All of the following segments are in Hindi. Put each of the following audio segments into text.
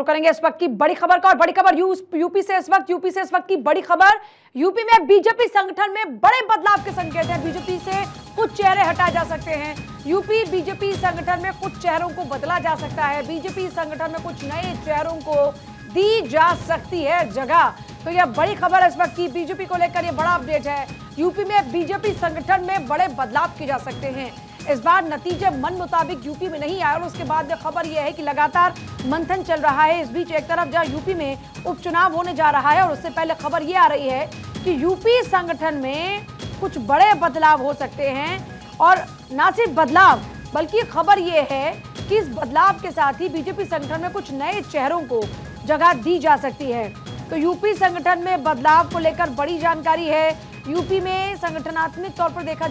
शुरू करेंगे इस वक्त की बड़ी खबर का। और बड़ी खबर यूपी से इस वक्त की बड़ी खबर। यूपी में बीजेपी संगठन में बड़े बदलाव के संकेत हैं। बीजेपी से कुछ चेहरे हटाए जा सकते हैं। यूपी बीजेपी संगठन में कुछ चेहरों को बदला जा सकता है। बीजेपी संगठन में कुछ नए चेहरों को दी जा सकती है जगह। तो यह बड़ी खबर इस वक्त की बीजेपी को लेकर यह बड़ा अपडेट है। यूपी में बीजेपी संगठन में बड़े बदलाव किए जा सकते हैं। इस बार नतीजे मन मुताबिक यूपी में नहीं आए और उसके बाद खबर यह है कि लगातार मंथन चल रहा है। इस बीच एक तरफ जहां यूपी में उपचुनाव होने जा रहा है और उससे पहले खबर यह आ रही है कि यूपी संगठन में कुछ बड़े बदलाव हो सकते हैं। और ना सिर्फ बदलाव बल्कि खबर यह है कि इस बदलाव के साथ ही बीजेपी संगठन में कुछ नए चेहरों को जगह दी जा सकती है। तो यूपी संगठन में बदलाव को लेकर बड़ी जानकारी है। यूपी में संगठनात्मक तौर पर देखा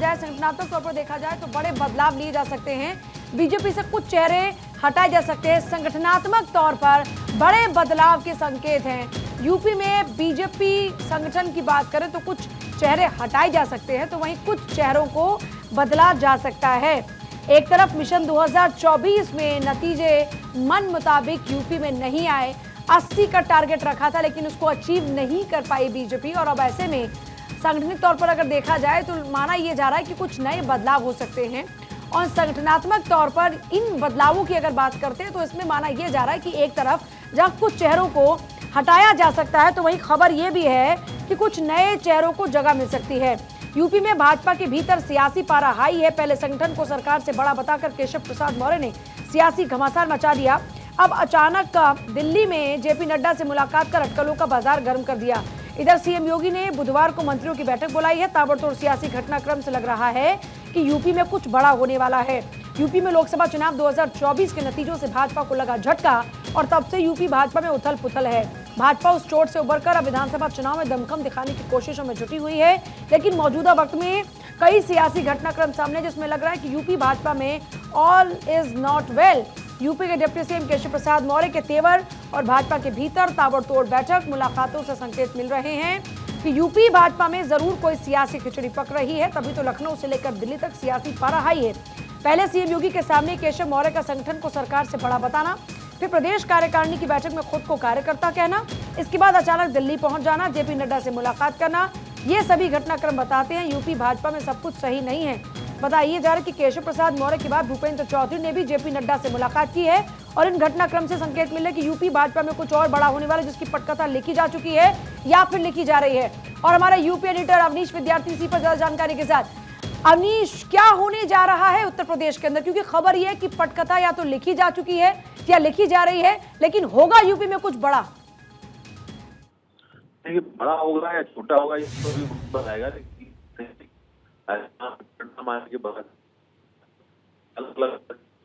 जाए तो बड़े बदलाव लिए जा सकते हैं। बीजेपी से कुछ चेहरे हटाए जा सकते हैं। संगठनात्मक तौर पर बड़े बदलाव के संकेत हैं। यूपी में बीजेपी संगठन की बात करें तो कुछ चेहरे हटाए जा सकते हैं, तो वहीं कुछ चेहरों को बदला जा सकता है। एक तरफ मिशन 2024 में नतीजे मन मुताबिक यूपी में नहीं आए। 80 का टारगेट रखा था लेकिन उसको अचीव नहीं कर पाई बीजेपी। और अब ऐसे में संगठनिक तौर पर अगर देखा जाए तो माना यह जा रहा है कि कुछ नए बदलाव हो सकते हैं। और संगठनात्मक तौर पर इन बदलावों की अगर बात करते हैं तो इसमें माना यह जा रहा है कि एक तरफ जहां कुछ चेहरों को हटाया जा सकता है तो वहीं खबर यह भी है कि कुछ नए चेहरों को जगह मिल सकती है। यूपी में भाजपा के भीतर सियासी पारा हाई है। पहले संगठन को सरकार से बड़ा बताकर केशव प्रसाद मौर्य ने सियासी घमासान मचा दिया। अब अचानक दिल्ली में जेपी नड्डा से मुलाकात कर अटकलों का बाजार गर्म कर दिया। इधर सीएम योगी ने बुधवार को मंत्रियों की बैठक बुलाई है। ताबड़तोड़ सियासी घटनाक्रम से लग रहा है कि यूपी में कुछ बड़ा होने वाला है। यूपी में लोकसभा चुनाव 2024 के नतीजों से भाजपा को लगा झटका और तब से यूपी भाजपा में उथल पुथल है। भाजपा उस चोट से उबरकर अब विधानसभा चुनाव में दमखम दिखाने की कोशिशों में जुटी हुई है। लेकिन मौजूदा वक्त में कई सियासी घटनाक्रम सामने जिसमें लग रहा है कि यूपी भाजपा में all is not well. UP के डिप्टी सीएम केशव प्रसाद मौर्य के तेवर और भाजपा के भीतर ताबड़तोड़ बैठक मुलाकातों से संकेत मिल रहे हैं कि यूपी भाजपा में जरूर कोई सियासी खिचड़ी पक रही है। तभी तो लखनऊ से लेकर दिल्ली तक सियासी पारा हाई है। पहले सीएम योगी के सामने केशव मौर्य का संगठन को सरकार से बड़ा बताना, फिर प्रदेश कार्यकारिणी की बैठक में खुद को कार्यकर्ता कहना, इसके बाद अचानक दिल्ली पहुंच जाना, जेपी नड्डा से मुलाकात करना, ये सभी घटनाक्रम बताते हैं यूपी भाजपा में सब कुछ सही नहीं है। बताइए जा रहा है कि केशव प्रसाद मौर्य के बाद भूपेंद्र चौधरी ने भी जेपी नड्डा से मुलाकात की है और इन घटनाक्रम से संकेत मिले कि यूपी भाजपा में कुछ और बड़ा होने वाला है, जिसकी पटकथा लिखी जा चुकी है या फिर लिखी जा रही है। और हमारा यूपी एडिटर अवनीश विद्यार्थी इसी पर ज्यादा जानकारी के साथ। अवनीश, क्या होने जा रहा है उत्तर प्रदेश के अंदर, क्योंकि खबर यह है कि पटकथा या तो लिखी जा चुकी है या लिखी जा रही है, लेकिन होगा यूपी में कुछ बड़ा? देखिए, बड़ा होगा या छोटा होगा ये तो भी बताएगा। अलग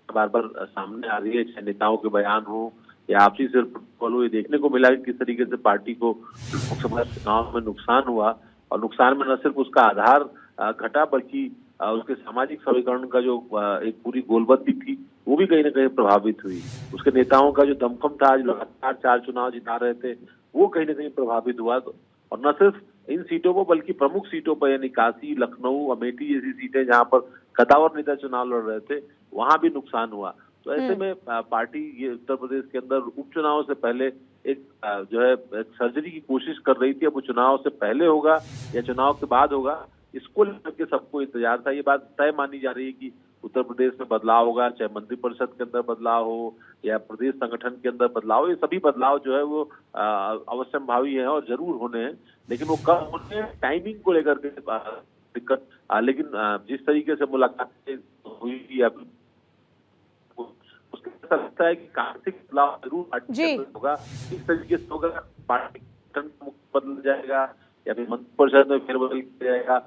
बार बार सामने आ रही है, चाहे नेताओं के बयान हो या आपसी सिर हो, ये देखने को मिला कि किस तरीके से पार्टी को लोकसभा चुनाव में नुकसान हुआ। और नुकसान में न सिर्फ उसका आधार घटा बल्कि उसके सामाजिक समीकरण का जो एक पूरी गोलबत्ती थी वो भी कहीं ना कहीं प्रभावित हुई। उसके नेताओं का जो दमखम था, जो लगातार 4 चुनाव जिता रहे थे, वो कहीं ना कहीं प्रभावित हुआ। और न सिर्फ इन सीटों पर बल्कि प्रमुख सीटों पर यानी काशी, लखनऊ, अमेठी जैसी सीटें जहां पर कदावर नेता चुनाव लड़ रहे थे, वहां भी नुकसान हुआ। तो ऐसे में पार्टी ये उत्तर प्रदेश के अंदर उपचुनाव से पहले एक जो है एक सर्जरी की कोशिश कर रही थी। अब वो चुनाव से पहले होगा या चुनाव के बाद होगा, इसको लेकर के सबको इंतजार था। ये बात तय मानी जा रही है कि उत्तर प्रदेश में बदलाव होगा, चाहे मंत्रिपरिषद के अंदर बदलाव हो या प्रदेश संगठन के अंदर बदलाव हो। ये सभी बदलाव जो है वो अवश्यंभावी है और जरूर होने हैं, लेकिन वो कब होने हैं टाइमिंग को लेकर के दिक्कत। लेकिन जिस तरीके से मुलाकात हुई या उसके ऐसा लगता है कि आर्थिक बदलाव जरूर पार्टी होगा। इस तरीके से होगा, पार्टी बदल जाएगा या फिर मंत्रिपरिषद में फेरबदल किया जाएगा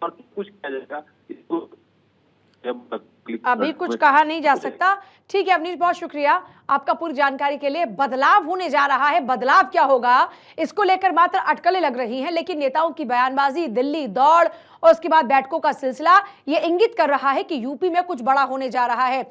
और कुछ किया जाएगा, इसको अभी कुछ कहा नहीं जा सकता। ठीक है अवनीश, बहुत शुक्रिया आपका पूरी जानकारी के लिए। बदलाव होने जा रहा है, बदलाव क्या होगा इसको लेकर मात्र अटकलें लग रही हैं, लेकिन नेताओं की बयानबाजी, दिल्ली दौड़ और उसके बाद बैठकों का सिलसिला ये इंगित कर रहा है कि यूपी में कुछ बड़ा होने जा रहा है।